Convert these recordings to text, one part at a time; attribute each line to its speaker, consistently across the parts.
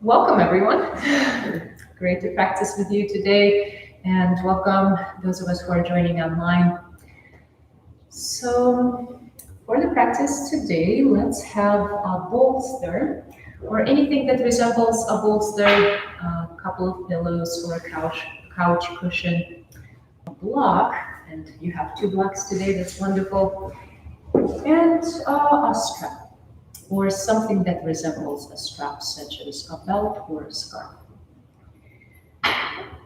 Speaker 1: Welcome, everyone. Great to practice with you today, and welcome those of us who are joining online. So, for the practice today, let's have a bolster or anything that resembles a bolster, a couple of pillows or a couch cushion, a block, and you have two blocks today, that's wonderful, and a strap or something that resembles a strap, such as a belt or a scarf.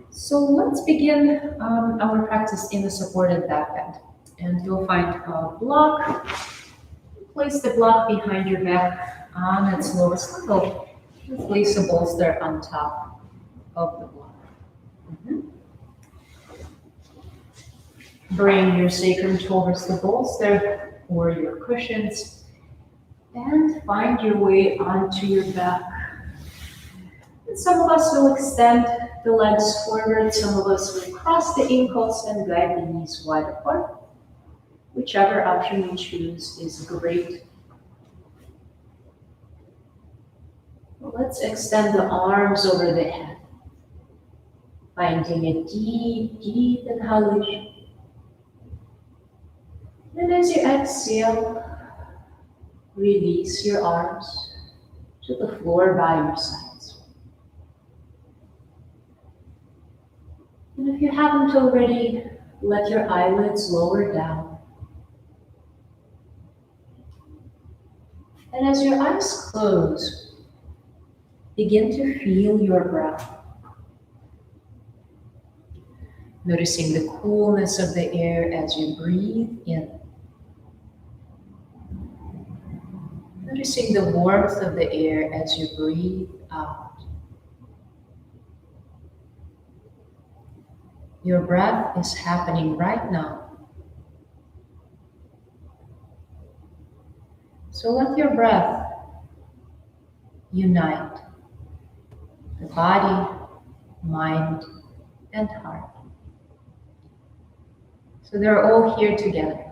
Speaker 1: So let's begin our practice in a supported back bend. And you'll find a block. Place the block behind your back on its lowest level. And place a bolster on top of the block. Mhm. Bring your sacrum towards the bolster or your cushions and find your way onto your back. And some of us will extend the legs forward, some of us will cross the ankles and guide the knees wide apart. Whichever option you choose is great. Let's extend the arms over the head, finding a deep, deep inhalation. And as you exhale, release your arms to the floor by your sides. And if you haven't already, let your eyelids lower down. And as your eyes close, begin to feel your breath. Noticing the coolness of the air as you breathe in. Noticing the warmth of the air as you breathe out. Your breath is happening right now. So let your breath unite the body, mind, and heart. So they're all here together.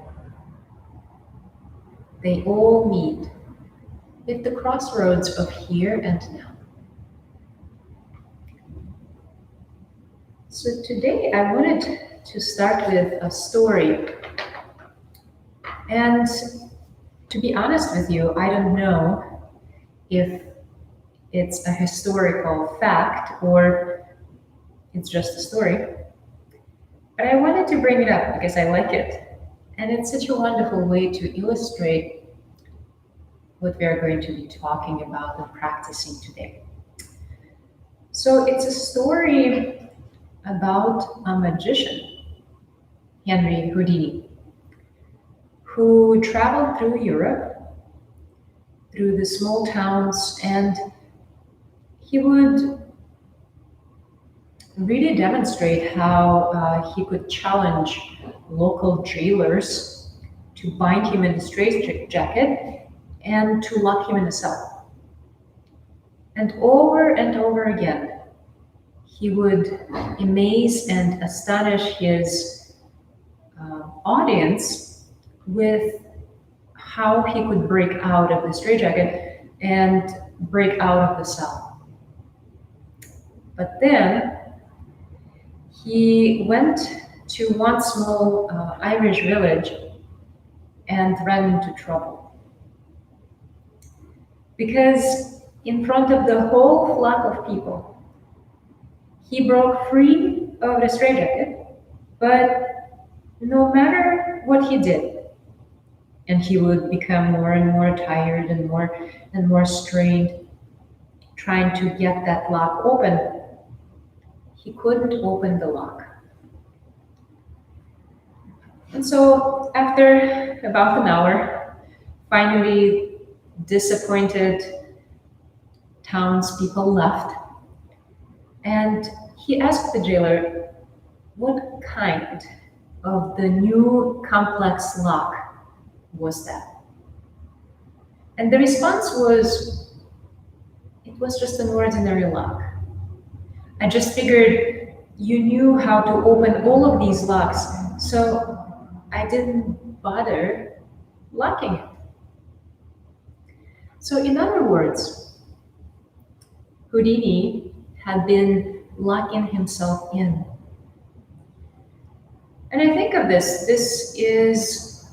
Speaker 1: They all meet at the crossroads of here and now. So today I wanted to start with a story. And to be honest with you, I don't know if it's a historical fact or it's just a story. But I wanted to bring it up because I like it. And it's such a wonderful way to illustrate what we are going to be talking about and practicing today. So it's a story about a magician, Henry Houdini, who traveled through Europe, through the small towns, and he would really demonstrate how he could challenge local jailers to bind him in a straitjacket and to lock him in a cell. And over again, he would amaze and astonish his audience with how he could break out of the straitjacket and break out of the cell. But then he went to one small Irish village and ran into trouble. Because in front of the whole flock of people, he broke free of the straitjacket, but no matter what he did, and he would become more and more tired and more strained, trying to get that lock open, he couldn't open the lock. And so after about an hour, finally disappointed townspeople left, and he asked the jailer what kind of the new complex lock was that. And the response was, it was just an ordinary lock. I just figured you knew how to open all of these locks, so I didn't bother locking it. So in other words, Houdini had been locking himself in. And I think of this is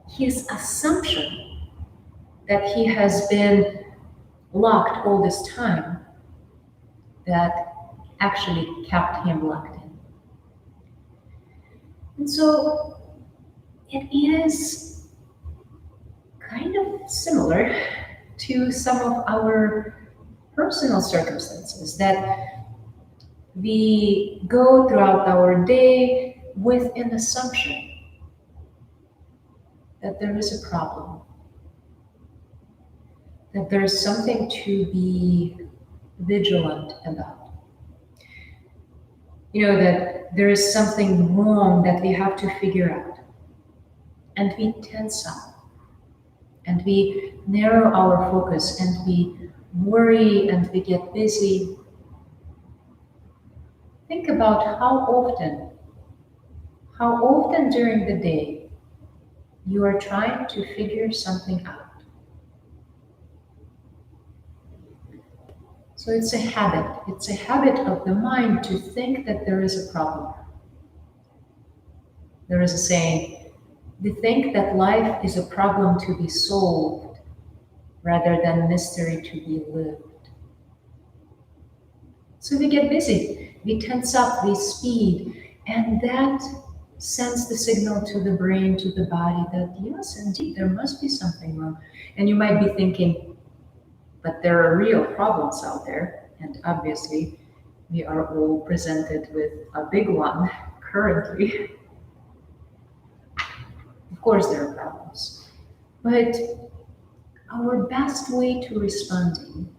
Speaker 1: his assumption that he has been locked all this time that actually kept him locked in. And so it is kind of similar to some of our personal circumstances that we go throughout our day with an assumption that there is a problem, that there is something to be vigilant about. You know, that there is something wrong that we have to figure out. And we tense up and we narrow our focus and we worry and we get busy. Think about how often during the day you are trying to figure something out. So it's a habit. It's a habit of the mind to think that there is a problem. There is a saying, we think that life is a problem to be solved rather than mystery to be lived. So we get busy, we tense up, we speed, and that sends the signal to the brain, to the body that yes, indeed, there must be something wrong. And you might be thinking, but there are real problems out there, and obviously we are all presented with a big one currently. Of course, there are problems, but our best way to responding,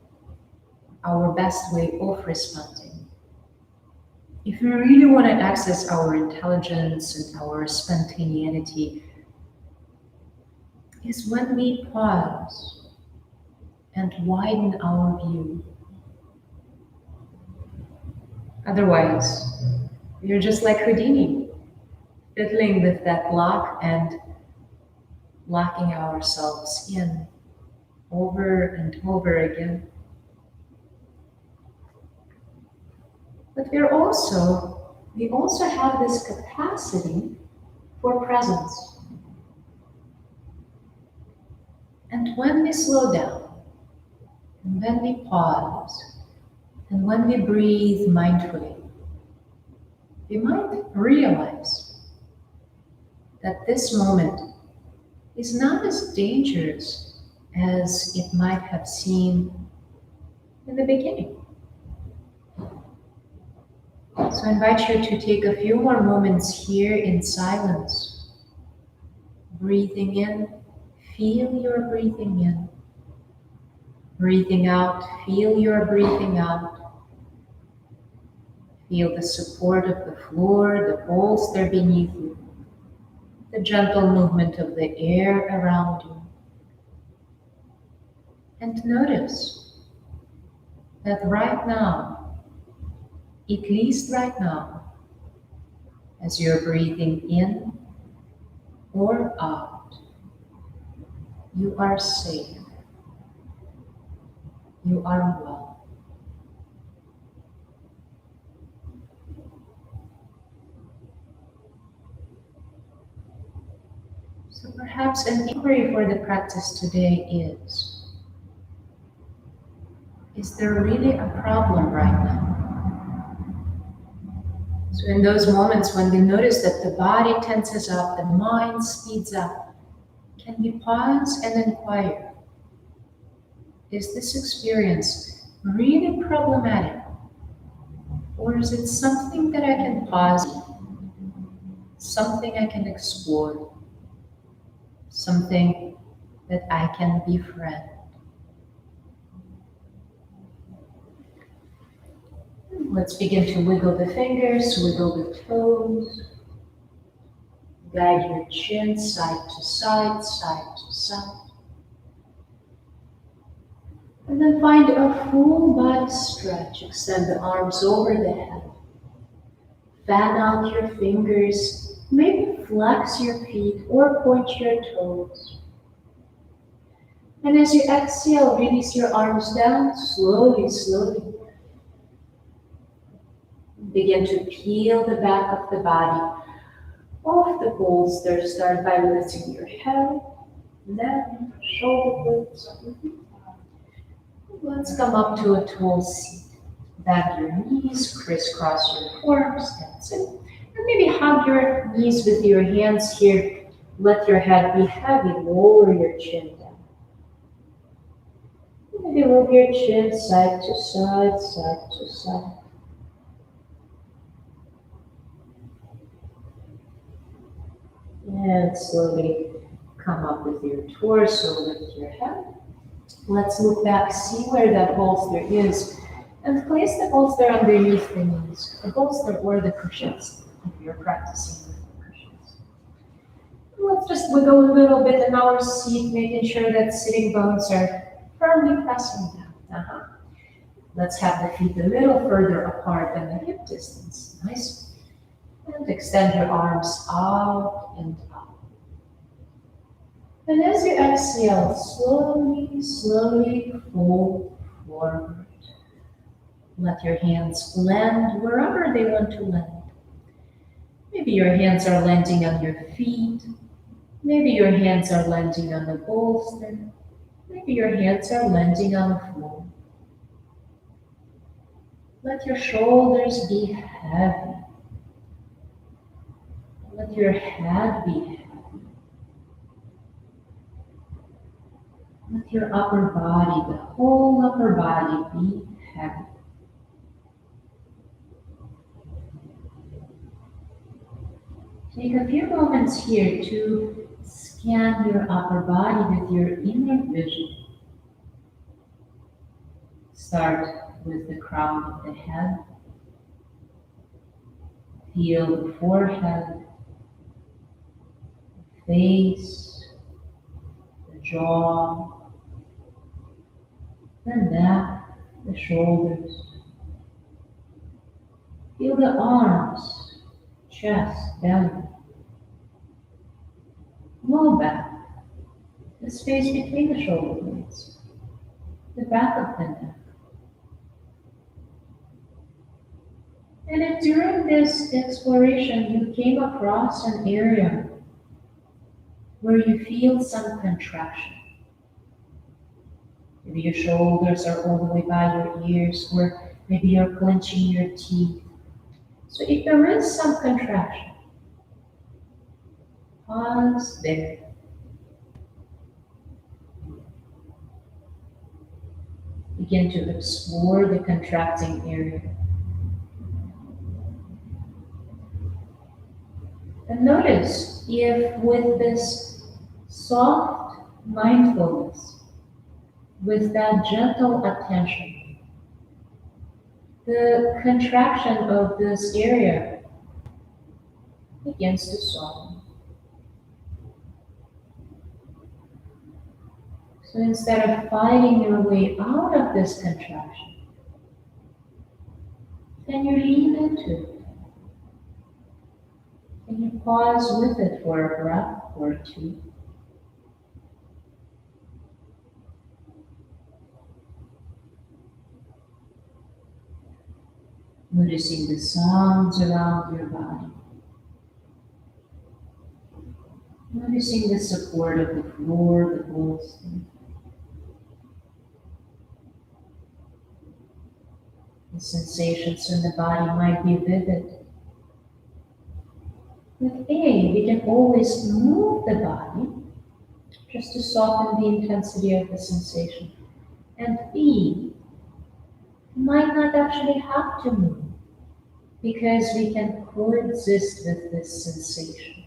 Speaker 1: our best way of responding, if we really want to access our intelligence and our spontaneity, is when we pause and widen our view. Otherwise, you're just like Houdini, fiddling with that lock and locking ourselves in over and over again. But we also have this capacity for presence. And when we slow down, and when we pause, and when we breathe mindfully, we might realize that this moment is not as dangerous as it might have seemed in the beginning. So I invite you to take a few more moments here in silence, breathing in, feel your breathing in, breathing out, feel your breathing out. Feel the support of the floor, the bolster beneath you, the gentle movement of the air around you. And notice that right now, at least right now, as you're breathing in or out, you are safe. You are well. So perhaps an inquiry for the practice today is there really a problem right now? So in those moments when we notice that the body tenses up, the mind speeds up, can we pause and inquire, is this experience really problematic? Or is it something that I can pause, something I can explore, something that I can befriend? Let's begin to wiggle the fingers, wiggle the toes. Guide your chin side to side, side to side. And then find a full body stretch. Extend the arms over the head. Fan out your fingers. Maybe flex your feet or point your toes. And as you exhale, release your arms down slowly, slowly. Begin to peel the back of the body off the bolster. Start by lifting your head, neck, shoulder blades. Let's come up to a tall seat. Bend your knees, crisscross your forearms, that's it. And maybe hug your knees with your hands here. Let your head be heavy, lower your chin down. Maybe move your chin side to side, side to side. And slowly come up with your torso, lift your head. Let's look back, see where that bolster is, and place the bolster underneath the knees, the bolster or the cushions, if you're practicing with the cushions. Let's just wiggle a little bit in our seat, making sure that sitting bones are firmly pressing down. Let's have the feet a little further apart than the hip distance. Nice. And extend your arms out and up. And as you exhale, slowly, slowly fold forward. Let your hands land wherever they want to land. Maybe your hands are landing on your feet. Maybe your hands are landing on the bolster. Maybe your hands are landing on the floor. Let your shoulders be heavy. Let your head be heavy. Let your upper body, the whole upper body, be heavy. Take a few moments here to scan your upper body with your inner vision. Start with the crown of the head. Feel the forehead, the face, the jaw, the neck, the shoulders. Feel the arms, chest, belly, low back, the space between the shoulder blades, the back of the neck. And if during this exploration you came across an area where you feel some contraction, maybe your shoulders are all the way by your ears, or maybe you're clenching your teeth. So if there is some contraction, pause there. Begin to explore the contracting area. And notice if with this soft mindfulness, with that gentle attention, the contraction of this area begins to soften. So instead of fighting your way out of this contraction, can you lean into it? Can you pause with it for a breath or two? Noticing the sounds around your body. Noticing the support of the floor, the bolster. The sensations in the body might be vivid. With A, we can always move the body just to soften the intensity of the sensation. And B, might not actually have to move because we can coexist with this sensation.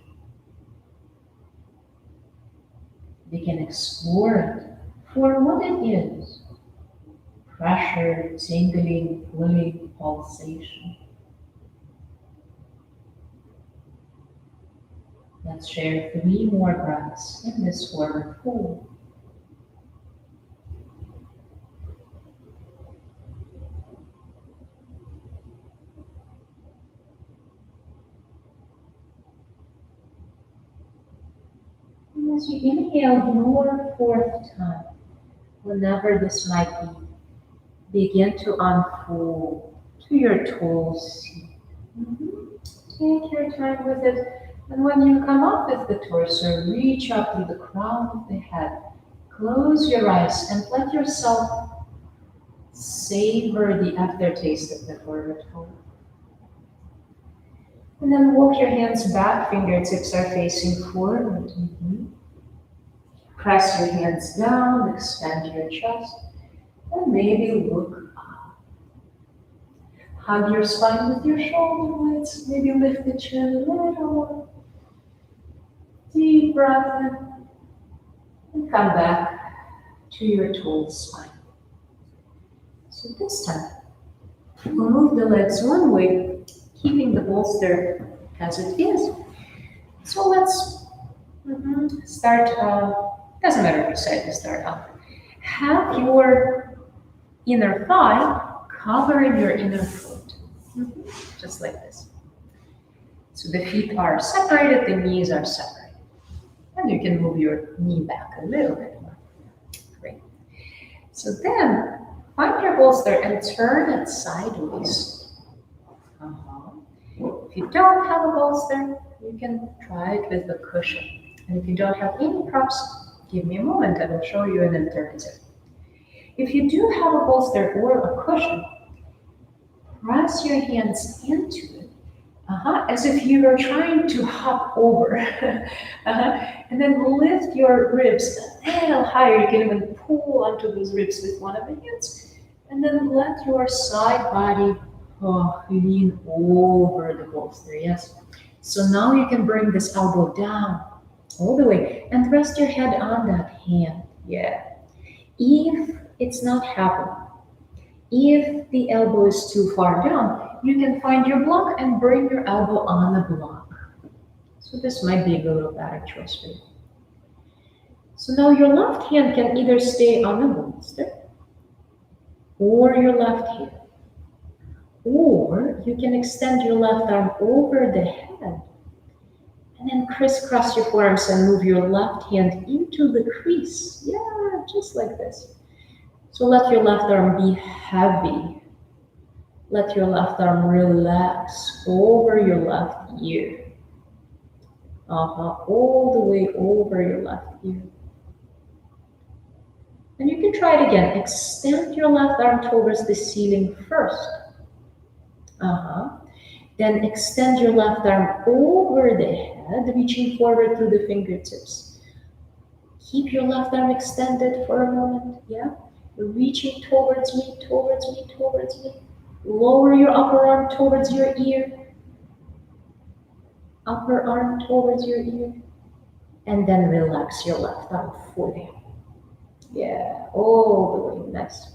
Speaker 1: We can explore it for what it is. Pressure, tingling, pulling, pulsation. Let's share 3 more breaths in this forward fold. And as you inhale your 4th time, whenever this might be, begin to unfold to your toes. Take your time with it. And when you come up with the torso, reach up to the crown of the head. Close your eyes and let yourself savor the aftertaste of the forward fold. And then walk your hands back, fingertips are facing forward. Press your hands down, expand your chest, and maybe look up. Hug your spine with your shoulder blades, maybe lift the chin a little more. Deep breath in, and come back to your tall spine. So this time, we'll move the legs one way, keeping the bolster as it is. So let's start, doesn't matter which side you start on. Have your inner thigh covering your inner foot, just like this. So the feet are separated, the knees are separated. And you can move your knee back a little bit more. Great. So then, find your bolster and turn it sideways. If you don't have a bolster, you can try it with a cushion. And if you don't have any props, give me a moment, I will show you an alternative. If you do have a bolster or a cushion, press your hands into it, as if you were trying to hop over. And then lift your ribs a little higher. You can even pull onto those ribs with one of the hands. And then let your side body lean over the bolster, yes? So now you can bring this elbow down all the way and rest your head on that hand, yeah. If it's not happening, if the elbow is too far down, you can find your block and bring your elbow on the block. So this might be a little better choice for you. So now your left hand can either stay on the bolster or your left hand. Or you can extend your left arm over the head and then crisscross your forearms and move your left hand into the crease. Yeah, just like this. So let your left arm be heavy. Let your left arm relax over your left ear. All the way over your left ear. And you can try it again. Extend your left arm towards the ceiling first. Then extend your left arm over the head, reaching forward through the fingertips. Keep your left arm extended for a moment, yeah? Reaching towards me, towards me, towards me. Lower your upper arm towards your ear. Upper arm towards your ear. And then relax your left arm fully. Yeah, all the way, nice.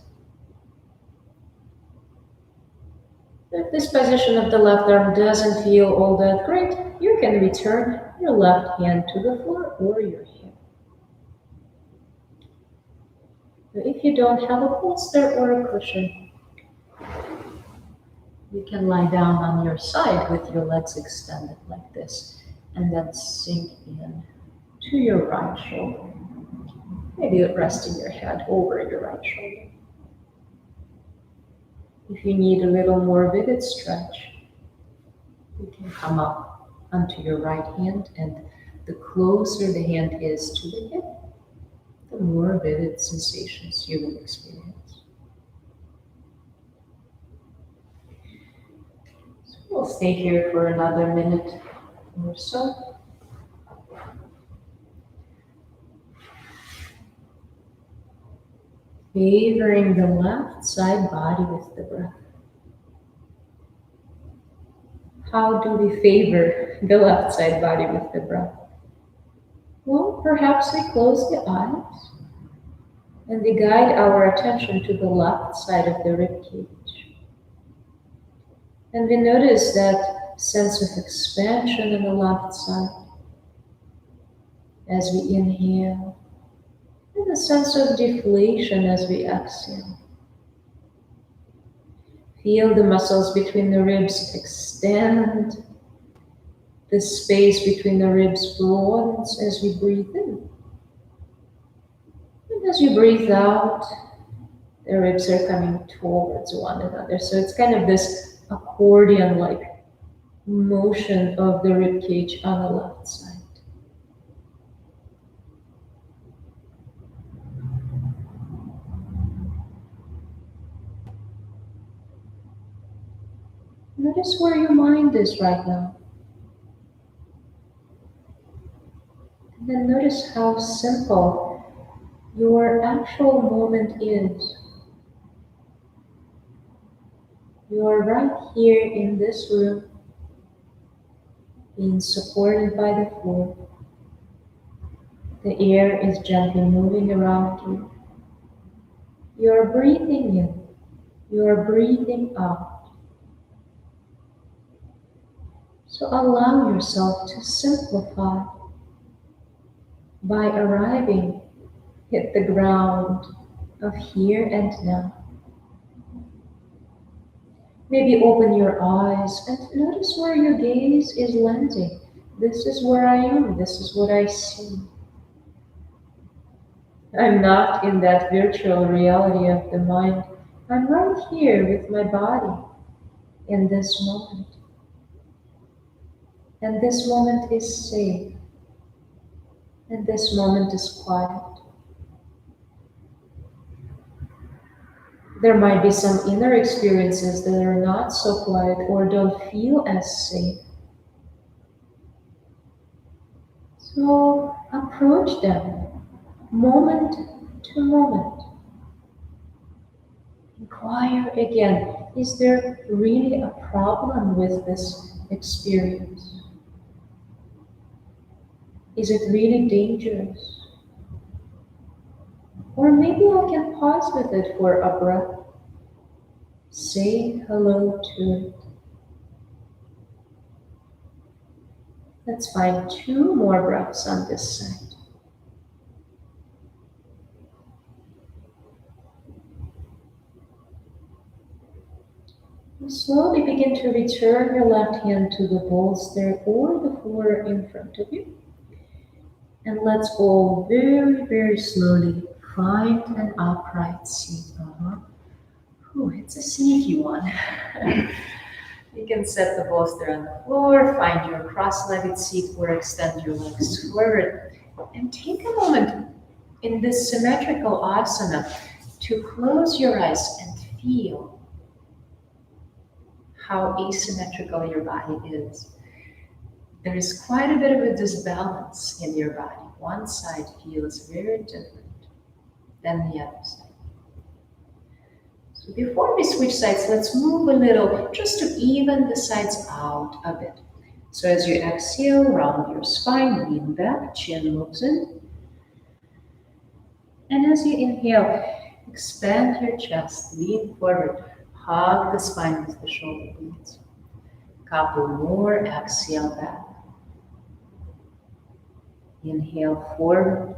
Speaker 1: If this position of the left arm doesn't feel all that great, you can return your left hand to the floor or your hand. Now, if you don't have a bolster or a cushion, you can lie down on your side with your legs extended like this and then sink in to your right shoulder. Maybe resting your head over your right shoulder. If you need a little more vivid stretch, you can come up onto your right hand, and the closer the hand is to the hip, the more vivid sensations you will experience. So we'll stay here for another minute or so. Favoring the left side body with the breath. How do we favor the left side body with the breath? Well, perhaps we close the eyes and we guide our attention to the left side of the rib cage. And we notice that sense of expansion on the left side as we inhale, and a sense of deflation as we exhale. Feel the muscles between the ribs extend. The space between the ribs broadens as we breathe in. And As you breathe out, the ribs are coming towards one another. So it's kind of this accordion like motion of the rib cage on the left side. Notice where your mind is right now. And then notice how simple your actual moment is. You are right here in this room, being supported by the floor. The air is gently moving around you. You are breathing in. You are breathing out. So allow yourself to simplify by arriving at the ground of here and now. Maybe open your eyes and notice where your gaze is landing. This is where I am. This is what I see. I'm not in that virtual reality of the mind. I'm right here with my body in this moment. And this moment is safe. And this moment is quiet. There might be some inner experiences that are not so quiet or don't feel as safe. So approach them moment to moment. Inquire again, is there really a problem with this experience? Is it really dangerous? Or maybe I can pause with it for a breath. Say hello to it. Let's find 2 more breaths on this side. And slowly begin to return your left hand to the bolster or the floor in front of you. And let's all very, very slowly find an upright seat. Ooh, it's a sneaky one. You can set the bolster on the floor, find your cross-legged seat or extend your legs forward. And take a moment in this symmetrical asana to close your eyes and feel how asymmetrical your body is. There is quite a bit of a disbalance in your body. One side feels very different than the other side. So before we switch sides, let's move a little just to even the sides out a bit. So as you exhale, round your spine, lean back, chin moves in. And as you inhale, expand your chest, lean forward, hug the spine with the shoulder blades. Couple more, exhale back. Inhale forward.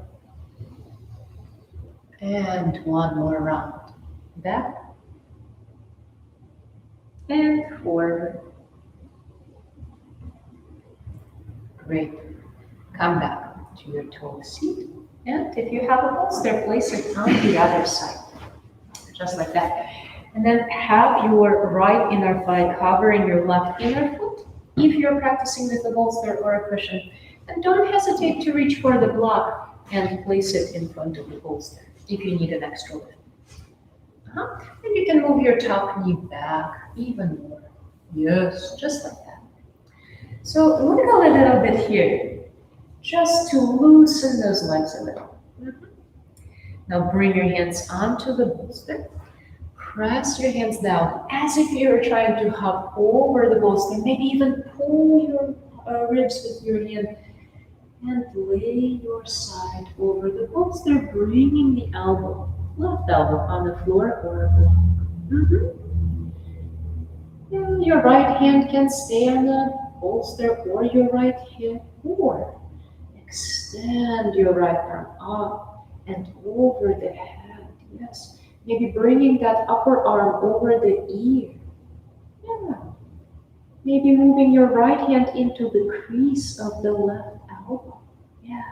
Speaker 1: And one more round. Back. And forward. Great. Come back to your toe seat. And if you have a bolster, place it on the other side. Just like that. And then have your right inner thigh covering your left inner foot if you're practicing with a bolster or a cushion. And don't hesitate to reach for the block and place it in front of the bolster if you need an extra lift. And you can move your top knee back even more. Yes, just like that. So wiggle a little bit here, just to loosen those legs a little. Now bring your hands onto the bolster. Press your hands down as if you're trying to hop over the bolster. Maybe even pull your ribs with your hand and lay your side over the bolster, bringing the elbow, left elbow on the floor or a block. And your right hand can stay on the bolster or your right hand, or extend your right arm up and over the head. Yes. Maybe bringing that upper arm over the ear. Yeah. Maybe moving your right hand into the crease of the left elbow. Yes.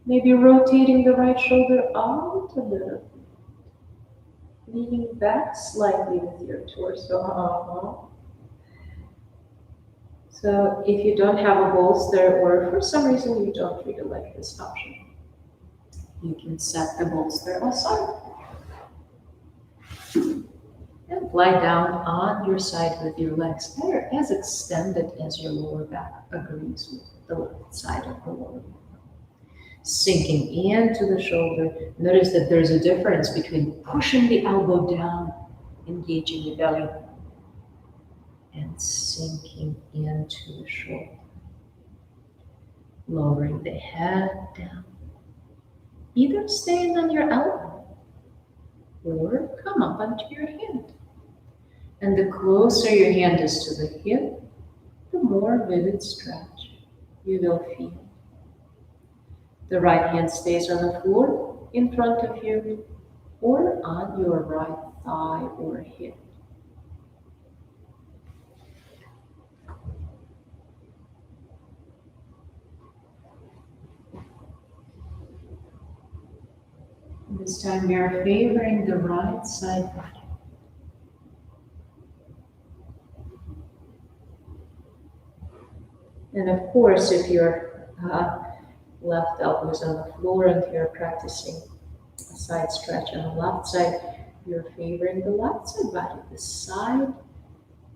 Speaker 1: Maybe rotating the right shoulder out a little, leaning back slightly with your torso. So if you don't have a bolster or for some reason you don't really like this option, you can set the bolster aside and lie down on your side with your legs as extended as your lower back agrees with the left side of the lower back. Sinking into the shoulder. Notice that there's a difference between pushing the elbow down, engaging the belly, and sinking into the shoulder. Lowering the head down. Either staying on your elbow or come up onto your hand. And the closer your hand is to the hip, the more vivid stretch you will feel. The right hand stays on the floor in front of you or on your right thigh or hip. This time we are favoring the right side body. And of course, if your left elbow is on the floor and you're practicing a side stretch on the left side, you're favoring the left side body, the side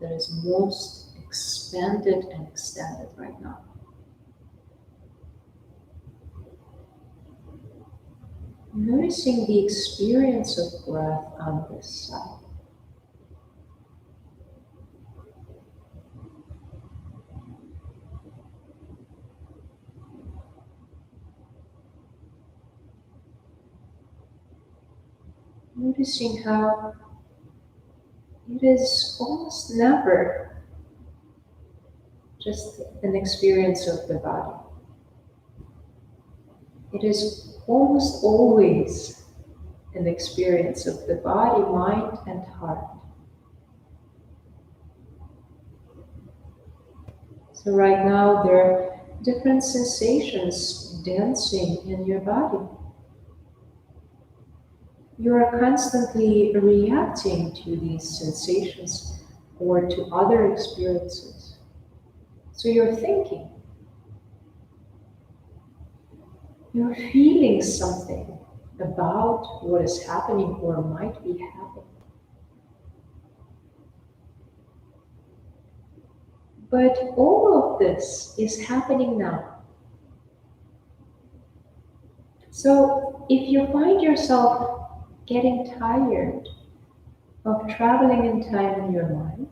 Speaker 1: that is most expanded and extended right now. Noticing the experience of breath on this side. Noticing how it is almost never just an experience of the body. It is almost always an experience of the body, mind, and heart. So right now there are different sensations dancing in your body. You are constantly reacting to these sensations or to other experiences. So you're thinking, you're feeling something about what is happening or might be happening. But all of this is happening now. So if you find yourself getting tired of traveling in time in your mind,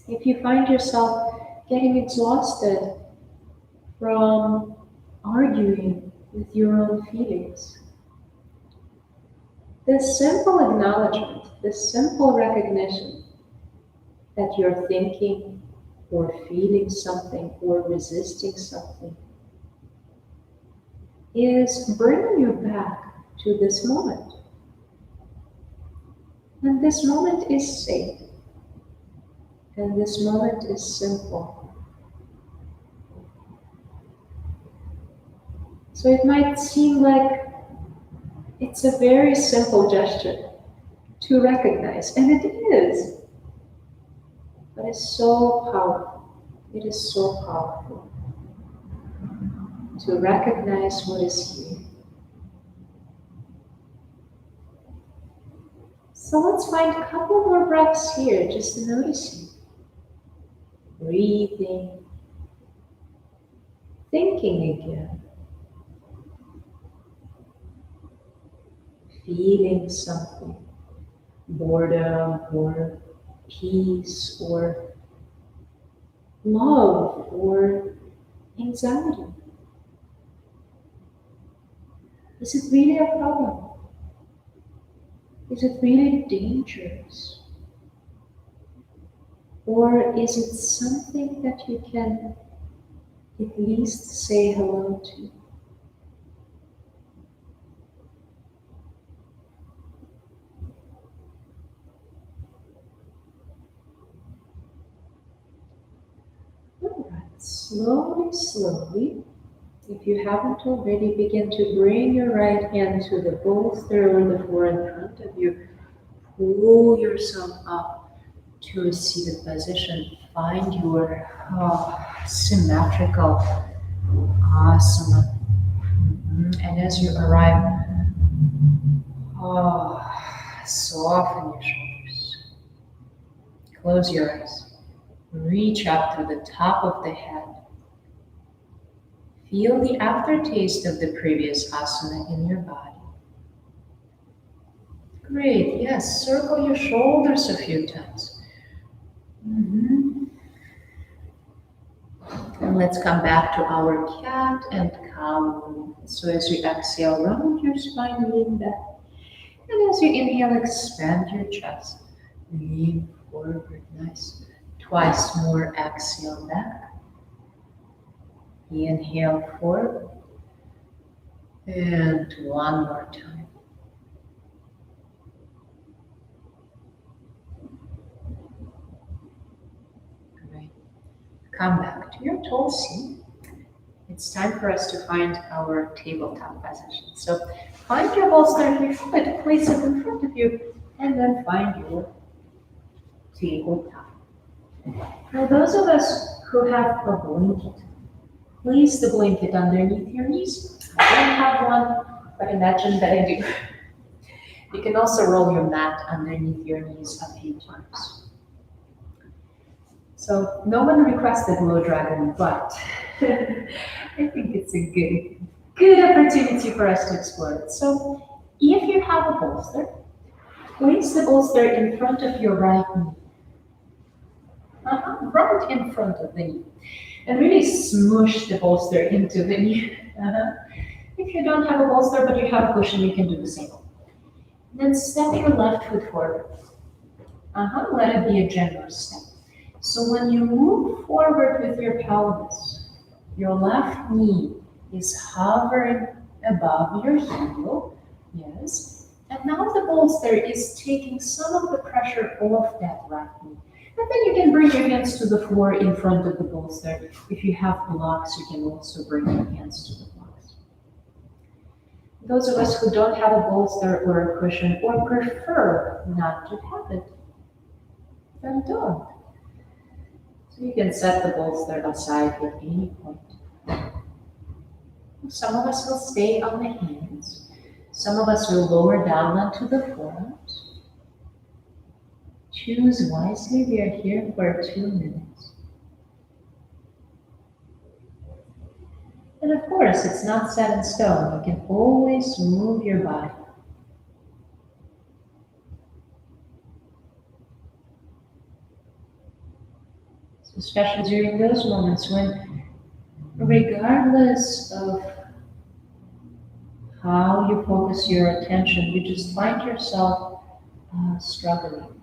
Speaker 1: if you find yourself getting exhausted from arguing with your own feelings, this simple acknowledgement, this simple recognition that you're thinking or feeling something or resisting something is bringing you back to this moment. And this moment is safe. And this moment is simple. So it might seem like it's a very simple gesture to recognize, and it is. But it's so powerful. It is so powerful to recognize what is here. So let's find a couple more breaths here, just noticing. Breathing, thinking again, feeling something, boredom or peace or love or anxiety. Is it really a problem? Is it really dangerous? Or is it something that you can at least say hello to? All right, slowly, slowly, If you haven't already, begin to bring your right hand to the bolster or the floor in front of you. Pull yourself up to a seated position. Find your symmetrical asana. And as you arrive, soften your shoulders. Close your eyes. Reach up to the top of the head. Feel the aftertaste of the previous asana in your body. Great, yes, circle your shoulders a few times. And let's come back to our cat and cow. So as you exhale, round your spine, lean back. And as you inhale, expand your chest. Lean forward, nice. Twice more, exhale back. Inhale forward. And one more time. Great. Come back to your tall seat. It's time for us to find our tabletop position. So find your bolster in your foot, place it in front of you, and then find your tabletop. Now those of us who have a blanket, place the blanket underneath your knees. I don't have one, but imagine that I do. You can also roll your mat underneath your knees a few times. So no one requested Blue Dragon, but I think it's a good opportunity for us to explore it. So if you have a bolster, place the bolster in front of your right knee. Right in front of the knee. And really smush the bolster into the knee. If you don't have a bolster but you have a cushion, you can do the same. Then step your left foot forward. Let it be a generous step. So when you move forward with your pelvis, your left knee is hovering above your heel, yes. And now the bolster is taking some of the pressure off that right knee. And then you can bring your hands to the floor in front of the bolster. If you have blocks, you can also bring your hands to the blocks. Those of us who don't have a bolster or a cushion or prefer not to have it, then don't. So you can set the bolster aside at any point. Some of us will stay on the hands. Some of us will lower down onto the forearms. Choose wisely. We are here for 2 minutes. And of course, it's not set in stone. You can always move your body. So especially during those moments when, regardless of how you focus your attention, you just find yourself struggling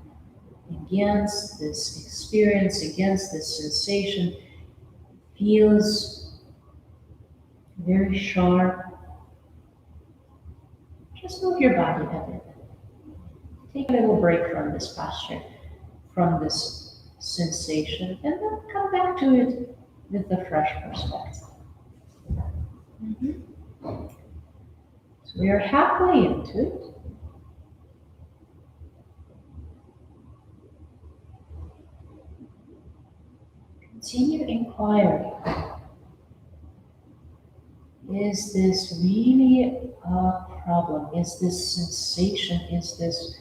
Speaker 1: against this experience, against this sensation. Feels very sharp. Just move your body a bit. Take a little break from this posture, from this sensation, and then come back to it with a fresh perspective. So we are halfway into it. Continue inquiring. Is this really a problem? Is this sensation, is this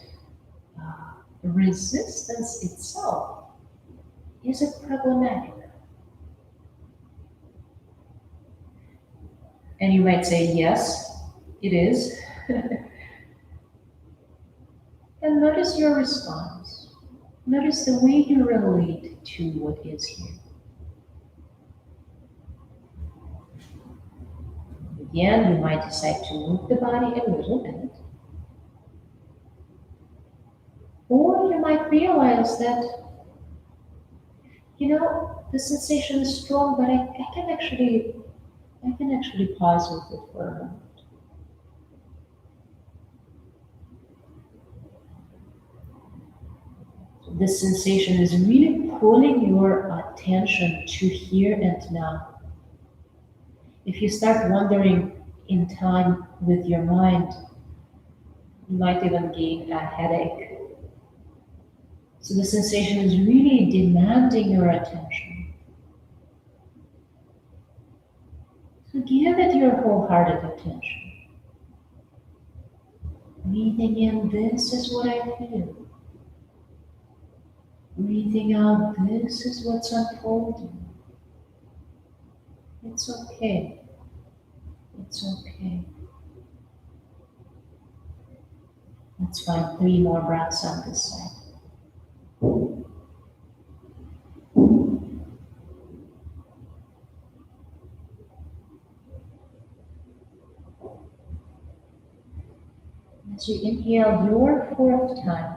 Speaker 1: resistance itself, is it problematic? And you might say, yes, it is. And notice your response. Notice the way you relate to what is here. Again, you might decide to move the body a little bit. Or you might realize that, the sensation is strong, but I can actually pause with it for a moment. So this sensation is really pulling your attention to here and now. If you start wandering in time with your mind, you might even gain a headache. So the sensation is really demanding your attention. So give it your wholehearted attention. Breathing in, this is what I feel. Breathing out, this is what's unfolding. It's okay. It's okay. Let's find 3 more breaths on this side. As you inhale your 4th time,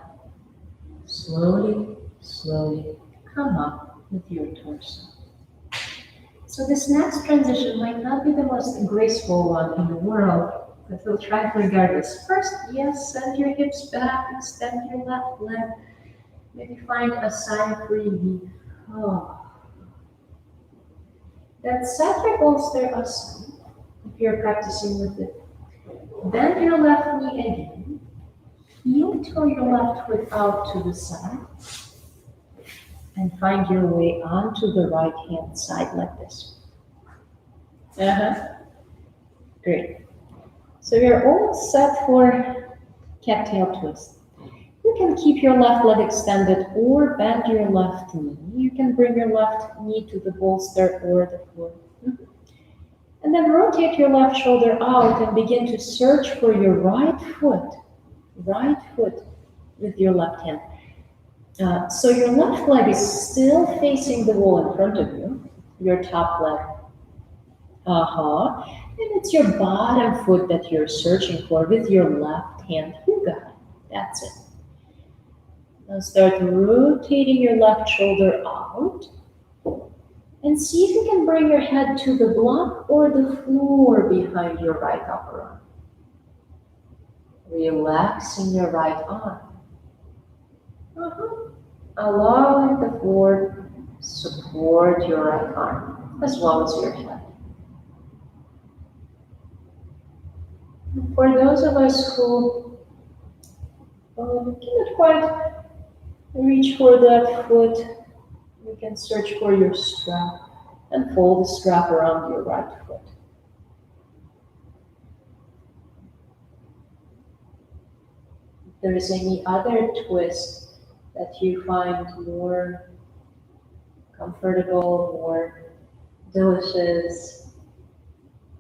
Speaker 1: slowly, slowly come up with your torso. So this next transition might not be the most graceful one in the world, but we'll try regardless. First, yes, send your hips back, extend your left leg. Maybe find a sigh of relief. Oh. Then set your bolster aside if you're practicing with it. Bend your left knee again. Heel toe your left foot out to the side. And find your way onto the right hand side like this. Great. So you're all set for cat-tail twist. You can keep your left leg extended or bend your left knee. You can bring your left knee to the bolster or the floor. And then rotate your left shoulder out and begin to search for your right foot with your left hand. So your left leg is still facing the wall in front of you, your top leg. And it's your bottom foot that you're searching for with your left hand. You got it. That's it. Now start rotating your left shoulder out. And see if you can bring your head to the block or the floor behind your right upper arm. Relaxing your right arm. Allowing the floor support your right arm as well as your head. For those of us who cannot quite reach for that foot, you can search for your strap and fold the strap around your right foot. If there is any other twist that you find more comfortable, more delicious,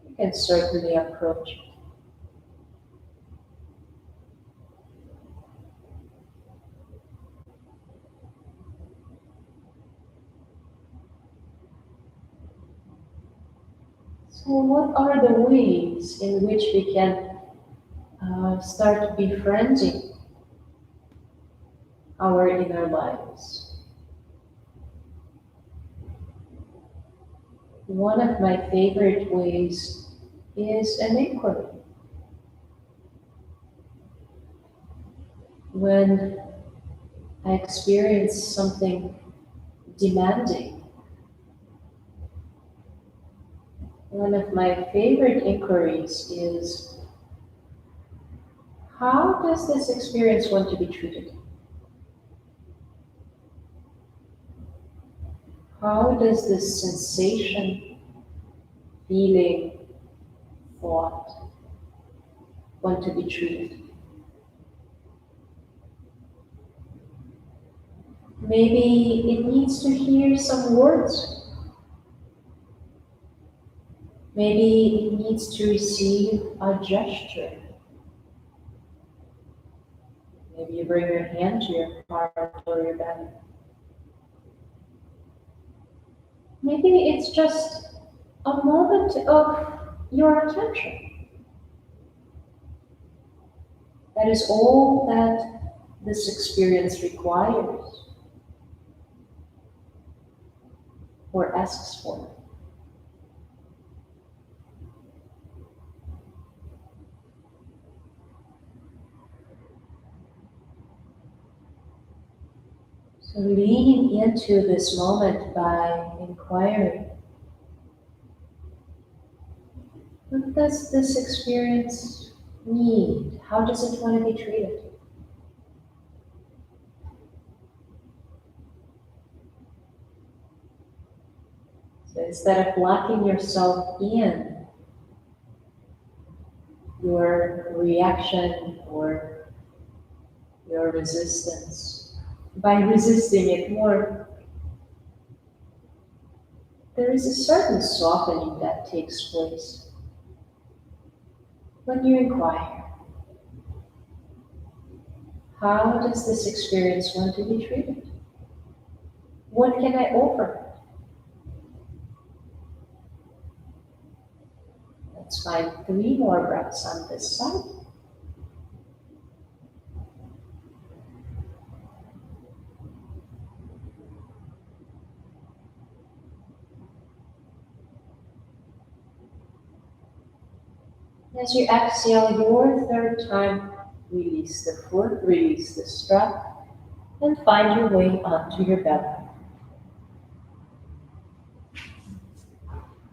Speaker 1: you can certainly approach it. So what are the ways in which we can start befriending our inner lives? One of my favorite ways is an inquiry. When I experience something demanding, one of my favorite inquiries is, how does this experience want to be treated? How does this sensation, feeling, thought want to be treated? Maybe it needs to hear some words. Maybe it needs to receive a gesture. Maybe you bring your hand to your heart or your belly. Maybe it's just a moment of your attention. That is all that this experience requires or asks for. So leaning into this moment by inquiring, What does this experience need? How does it want to be treated? So instead of locking yourself in your reaction or your resistance, by resisting it more, there is a certain softening that takes place when you inquire, how does this experience want to be treated? What can I offer? Let's find 3 more breaths on this side. As you exhale your third time, release the foot, release the strap, and find your way onto your belly.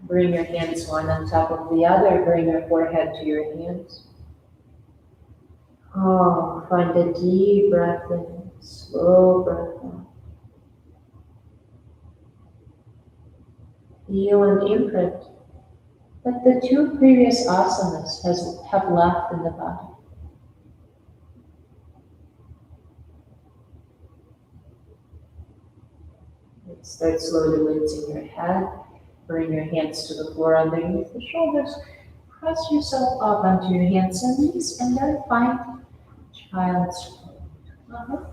Speaker 1: Bring your hands one on top of the other, bring your forehead to your hands. Oh, find a deep breath in, slow breath out. Feel an imprint that the 2 previous asanas have left in the body. Start slowly lifting your head. Bring your hands to the floor underneath the shoulders. Press yourself up onto your hands and knees, and then find child's pose.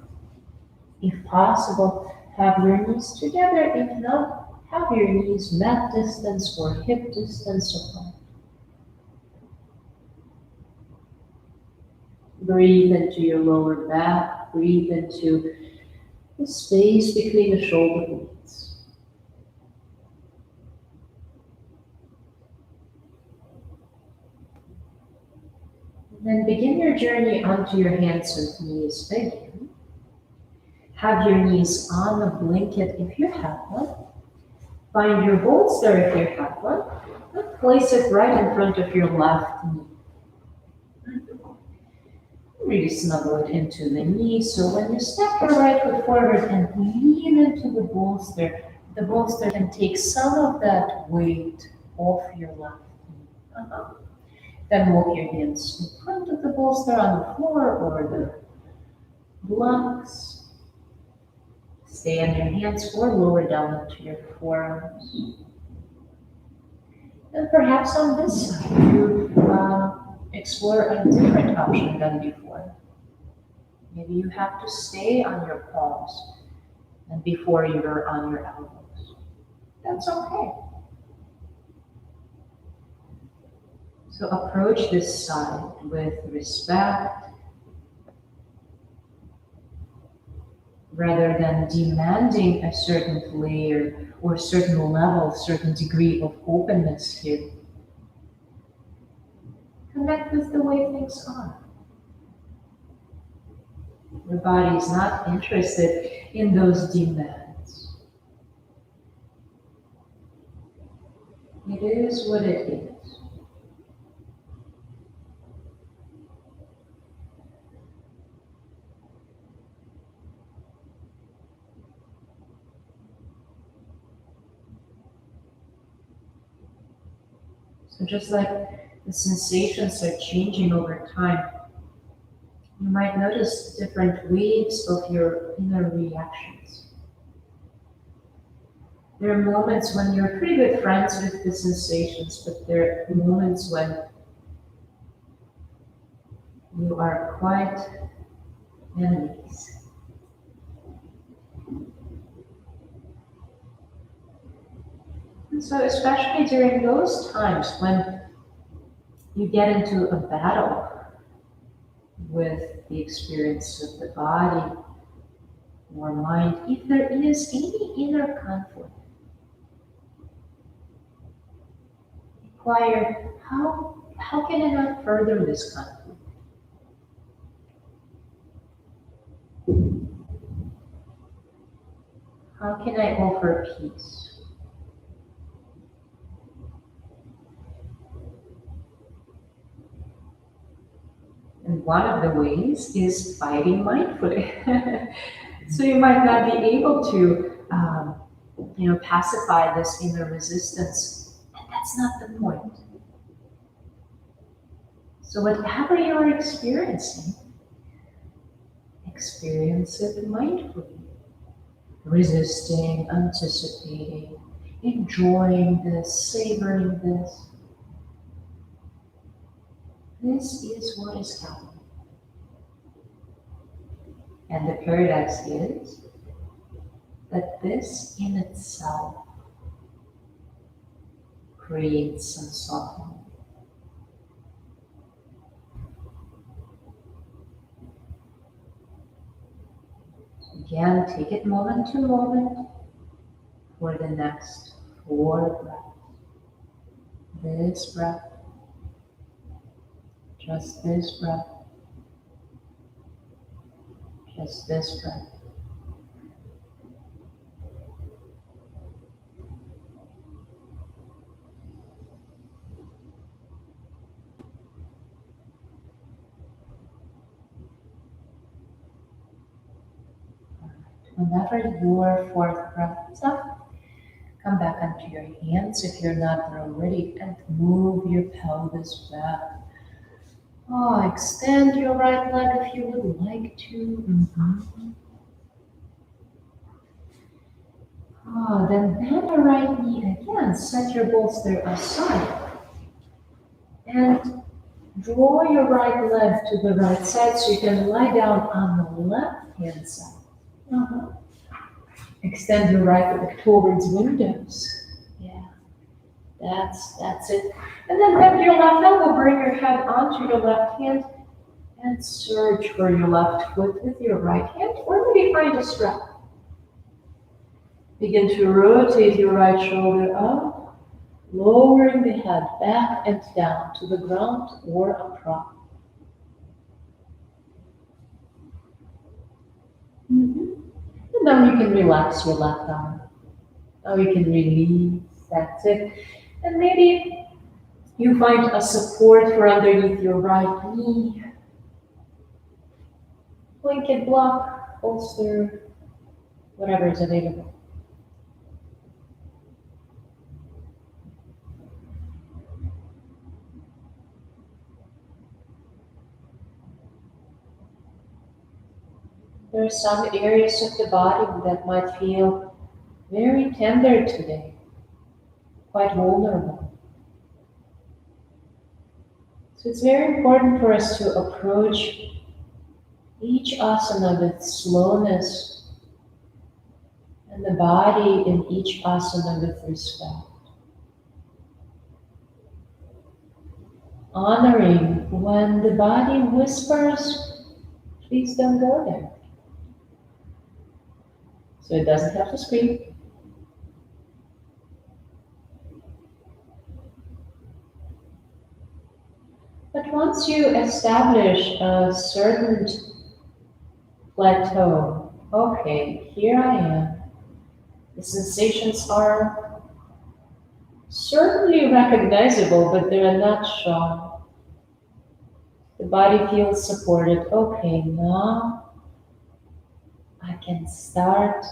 Speaker 1: If possible, have your knees together. If not, have your knees mat distance or hip distance apart. Breathe into your lower back. Breathe into the space between the shoulder blades. Then begin your journey onto your hands and knees again. Have your knees on a blanket if you have one. Find your bolster if you have one. And place it right in front of your left knee. Really snuggle it into the knee, so when you step your right foot forward and lean into the bolster can take some of that weight off your left knee. Then walk your hands in front of the bolster on the floor or the blocks. Stay on your hands or lower down into your forearms. And perhaps on this side, you explore a different option than before. Maybe you have to stay on your palms and before you're on your elbows. That's okay. So approach this side with respect rather than demanding a certain layer or certain level, certain degree of openness here. Connect with the way things are. Your body is not interested in those demands. It is what it is. So just like the sensations are changing over time, you might notice different waves of your inner reactions. There are moments when you're pretty good friends with the sensations, but there are moments when you are quite enemies. And so especially during those times when you get into a battle with the experience of the body or mind, if there is any inner conflict, inquire, how can I not further this conflict? How can I offer peace? one of the ways is fighting mindfully. So you might not be able to, pacify this inner resistance. And that's not the point. So whatever you're experiencing, experience it mindfully. Resisting, anticipating, enjoying this, savoring this. This is what is happening. And the paradox is that this in itself creates some softening. Again, take it moment to moment for the next 4 breaths. This breath, just this breath, just this breath. Whenever your 4th breath is up, come back onto your hands if you're not there already and move your pelvis back. Extend your right leg if you would like to. Then bend the right knee again. Set your bolster aside. And draw your right leg to the right side so you can lie down on the left hand side. Extend your right leg towards windows. Yeah, that's it. And then bend your left elbow, bring your head onto your left hand and search for your left foot with your right hand, or maybe find a strap. Begin to rotate your right shoulder up, lowering the head back and down to the ground or a prop. And now you can relax your left arm. Now you can release, that's it. And maybe you find a support for underneath your right knee. Blanket, block, bolster, whatever is available. There are some areas of the body that might feel very tender today, quite vulnerable. So it's very important for us to approach each asana with slowness and the body in each asana with respect. Honoring when the body whispers, please don't go there. So it doesn't have to scream. But once you establish a certain plateau, okay, here I am. The sensations are certainly recognizable, but they are not strong. The body feels supported. Okay, now I can start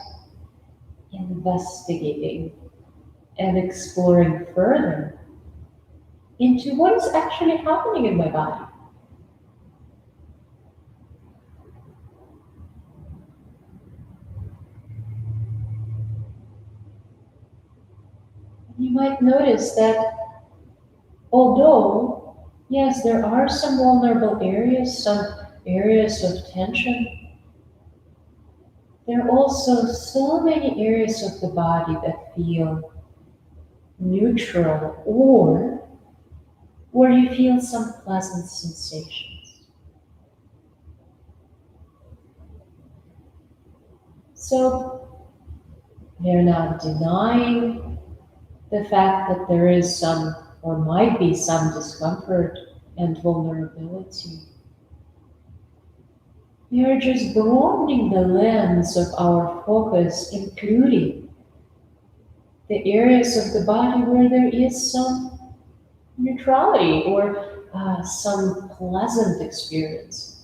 Speaker 1: investigating and exploring further into what is actually happening in my body. You might notice that although, yes, there are some vulnerable areas, some areas of tension, there are also so many areas of the body that feel neutral or where you feel some pleasant sensations. So they're not denying the fact that there is some or might be some discomfort and vulnerability. We are just broadening the lens of our focus, including the areas of the body where there is some neutrality or some pleasant experiences.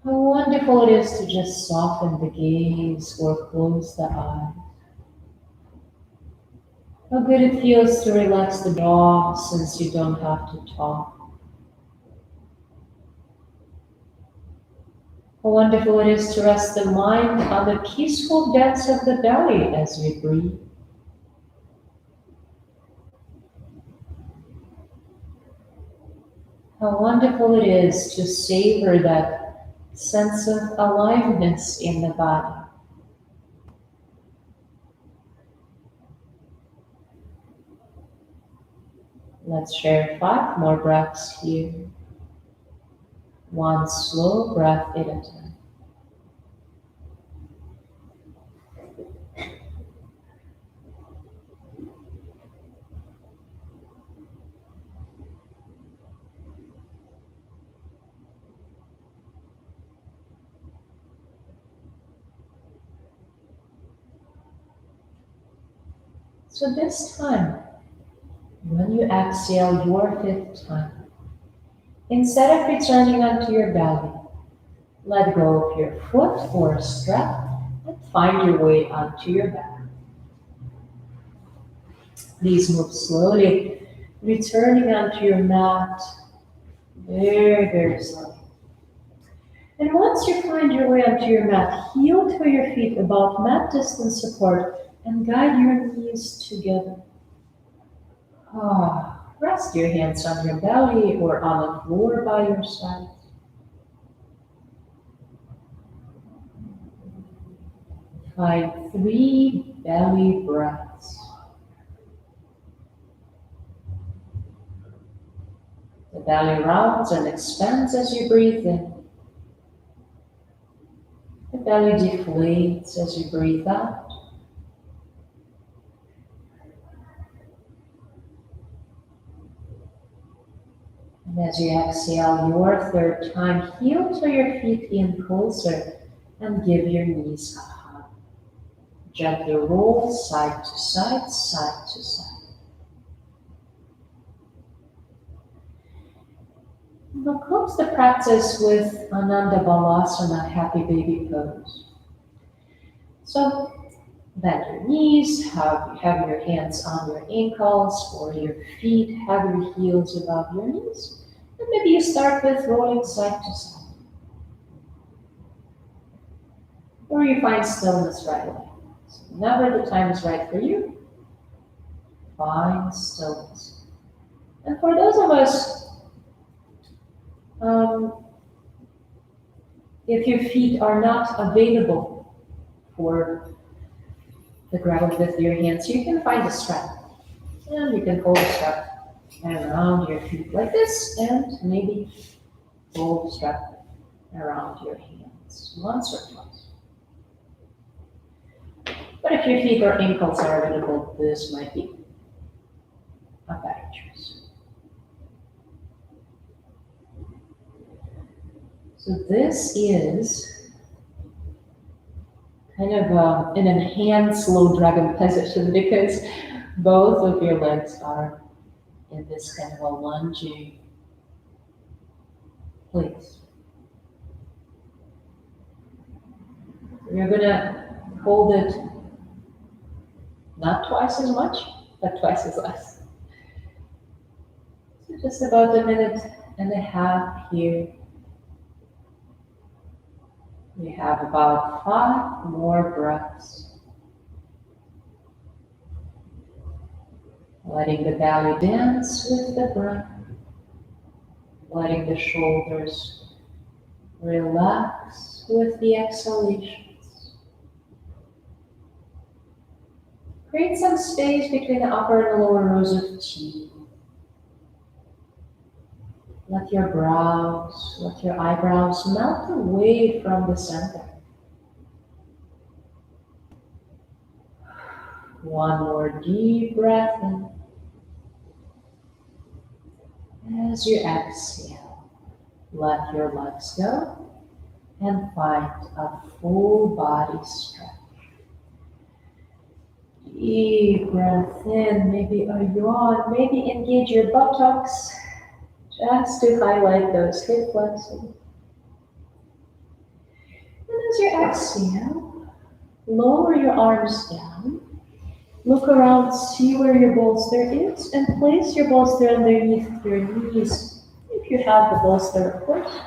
Speaker 1: How wonderful it is to just soften the gaze or close the eye. How good it feels to relax the jaw since you don't have to talk. How wonderful it is to rest the mind on the peaceful depths of the belly as we breathe. How wonderful it is to savor that sense of aliveness in the body. Let's share 5 more breaths here. One slow breath at a time. So this time, when you exhale your 5th time, instead of returning onto your belly, let go of your foot or strap and find your way onto your back. Please move slowly, returning onto your mat very, very slowly. And once you find your way onto your mat, heel to your feet about mat distance support and guide your knees together. Rest your hands on your belly or on the floor by your side. Find 3 belly breaths. The belly rounds and expands as you breathe in. The belly deflates as you breathe out. And as you exhale your 3rd time, heel to your feet in closer and give your knees a hug. Gently roll side to side, side to side. We'll close the practice with Ananda Balasana, happy baby pose. So bend your knees, have your hands on your ankles or your feet, have your heels above your knees. And maybe you start with rolling side to side. Or you find stillness right away. So whenever the time is right for you, find stillness. And for those of us, if your feet are not available for the ground with your hands, you can find a strap. And you can hold the strap around your feet like this, and maybe hold the strap around your hands once or twice. But if your feet or ankles are available, this might be a better choice. So this is kind of an enhanced low dragon position because both of your legs are in this kind of a lunging place. You're gonna hold it not twice as much, but twice as less. So just about 1.5 minutes here. We have about 5 more breaths. Letting the belly dance with the breath. Letting the shoulders relax with the exhalations. Create some space between the upper and lower rows of teeth. Let your eyebrows melt away from the center. One more deep breath in. As you exhale, let your legs go and find a full body stretch. Deep breath in, maybe a yawn, maybe engage your buttocks just to highlight those hip flexors. And as you exhale, lower your arms down. Look around, see where your bolster is, and place your bolster underneath your knees. If you have the bolster, of course.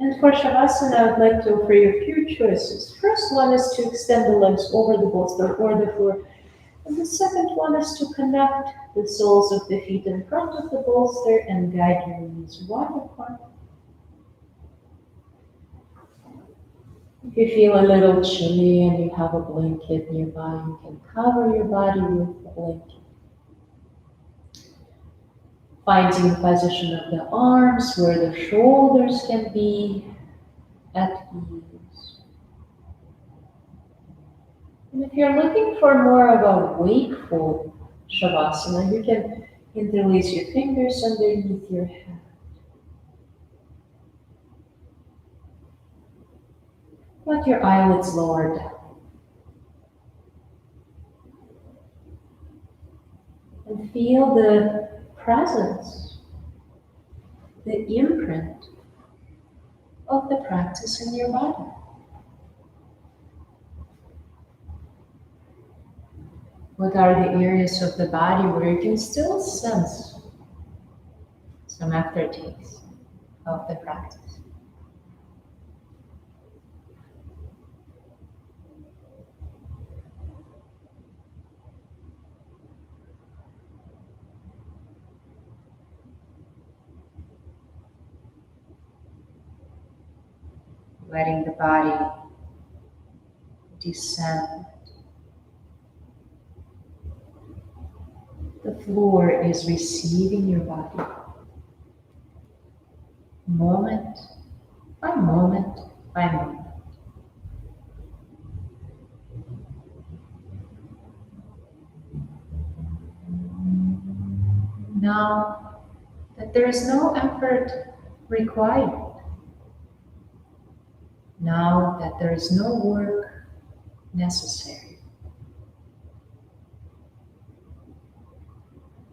Speaker 1: And for Shavasana, I would like to offer you a few choices. First one is to extend the legs over the bolster or the floor. And the second one is to connect the soles of the feet in front of the bolster and guide your knees wide apart. If you feel a little chilly and you have a blanket nearby, you can cover your body with the blanket. Finding the position of the arms where the shoulders can be at ease. And if you're looking for more of a wakeful Shavasana, you can interlace your fingers underneath your head. Let your eyelids lower down. And feel the presence, the imprint of the practice in your body. What are the areas of the body where you can still sense some aftertaste of the practice? Letting the body descend. The floor is receiving your body. Moment by moment by moment. Now that there is no effort required, now that there is no work necessary,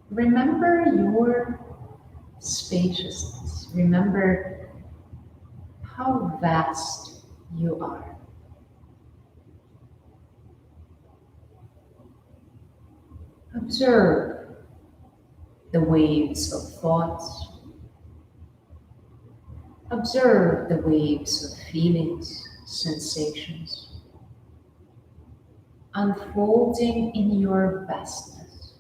Speaker 1: remember your spaciousness. Remember how vast you are. Observe the waves of thoughts. Observe the waves of feelings, sensations, unfolding in your vastness.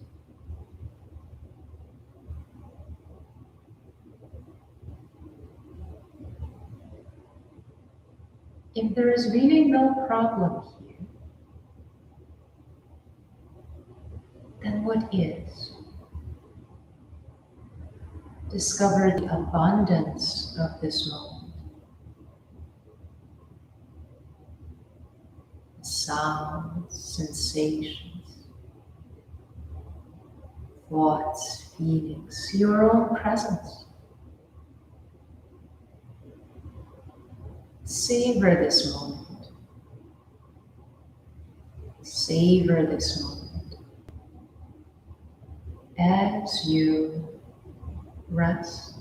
Speaker 1: If there is really no problem here, then what is? Discover the abundance of this moment. Sounds, sensations, thoughts, feelings, your own presence. Savor this moment. Savor this moment as you rest.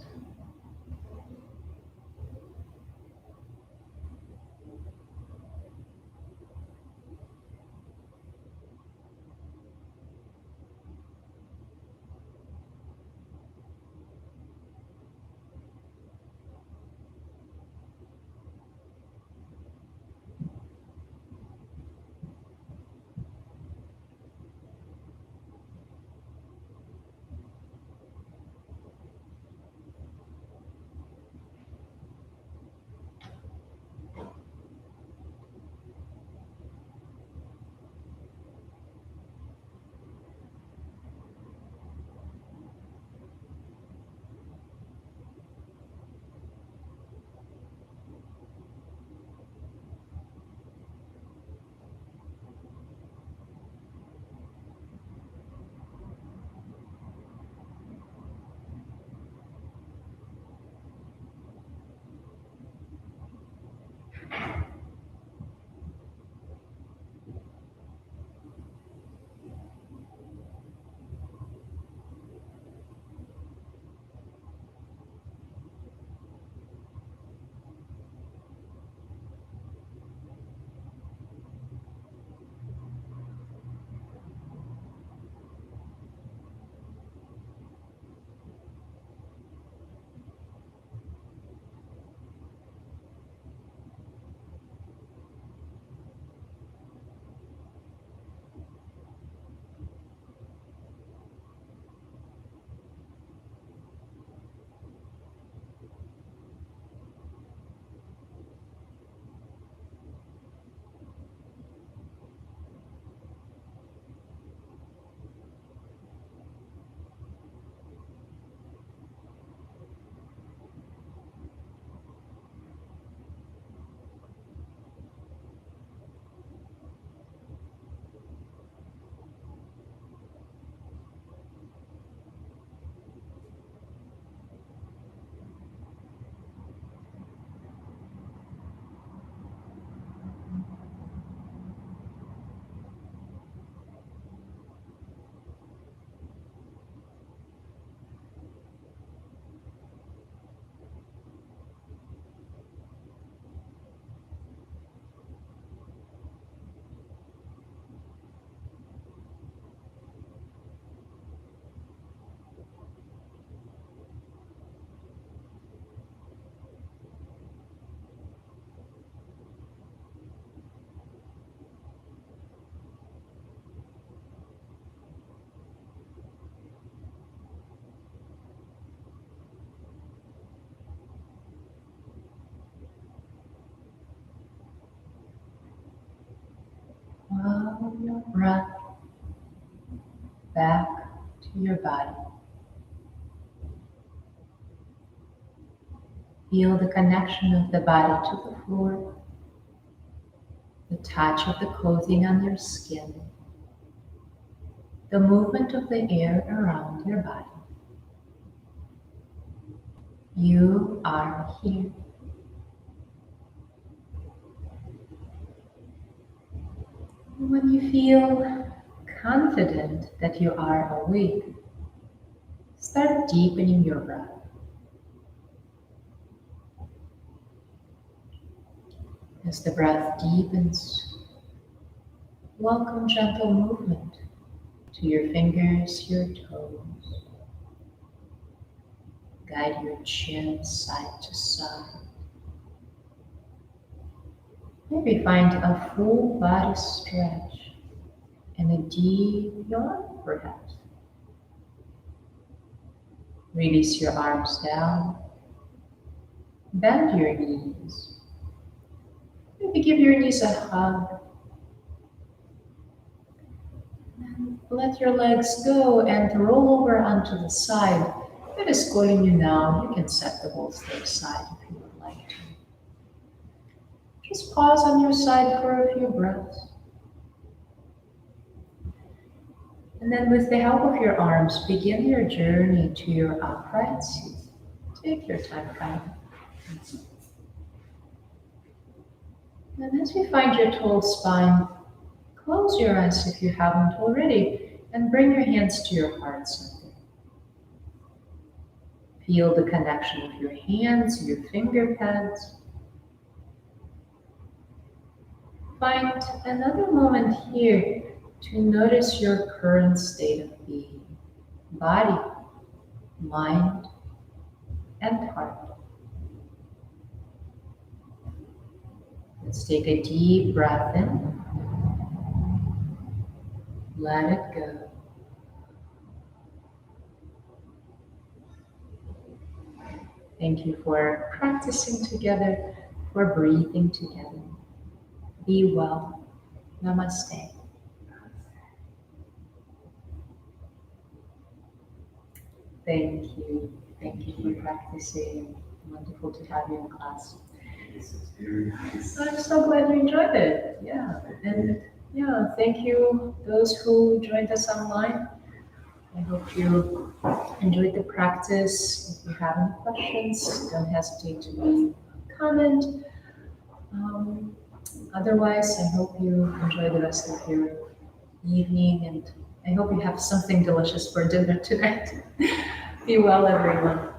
Speaker 1: Follow your breath back to your body. Feel the connection of the body to the floor, the touch of the clothing on your skin, the movement of the air around your body. You are here. When you feel confident that you are awake, start deepening your breath. As the breath deepens, welcome gentle movement to your fingers, your toes. Guide your chin side to side. Maybe find a full body stretch and a deep yawn, perhaps. Release your arms down. Bend your knees. Maybe give your knees a hug. And let your legs go and roll over onto the side. If it is calling you now, you can set the bolster aside if you would like to. Just pause on your side for a few breaths. And then with the help of your arms, begin your journey to your upright seat. Take your time, kind of. And as you find your tall spine, close your eyes if you haven't already, and bring your hands to your heart center. Feel the connection of your hands, your finger pads. Find another moment here to notice your current state of being, body, mind, and heart. Let's take a deep breath in. Let it go. Thank you for practicing together, for breathing together. Be well. Namaste. Thank you. Thank you for practicing. Wonderful to have you in class.
Speaker 2: This is very nice.
Speaker 1: I'm so glad you enjoyed it. Yeah. And yeah, thank you those who joined us online. I hope you enjoyed the practice. If you have any questions, don't hesitate to leave a comment. Otherwise, I hope you enjoy the rest of your evening, and I hope you have something delicious for dinner tonight. Be well, everyone.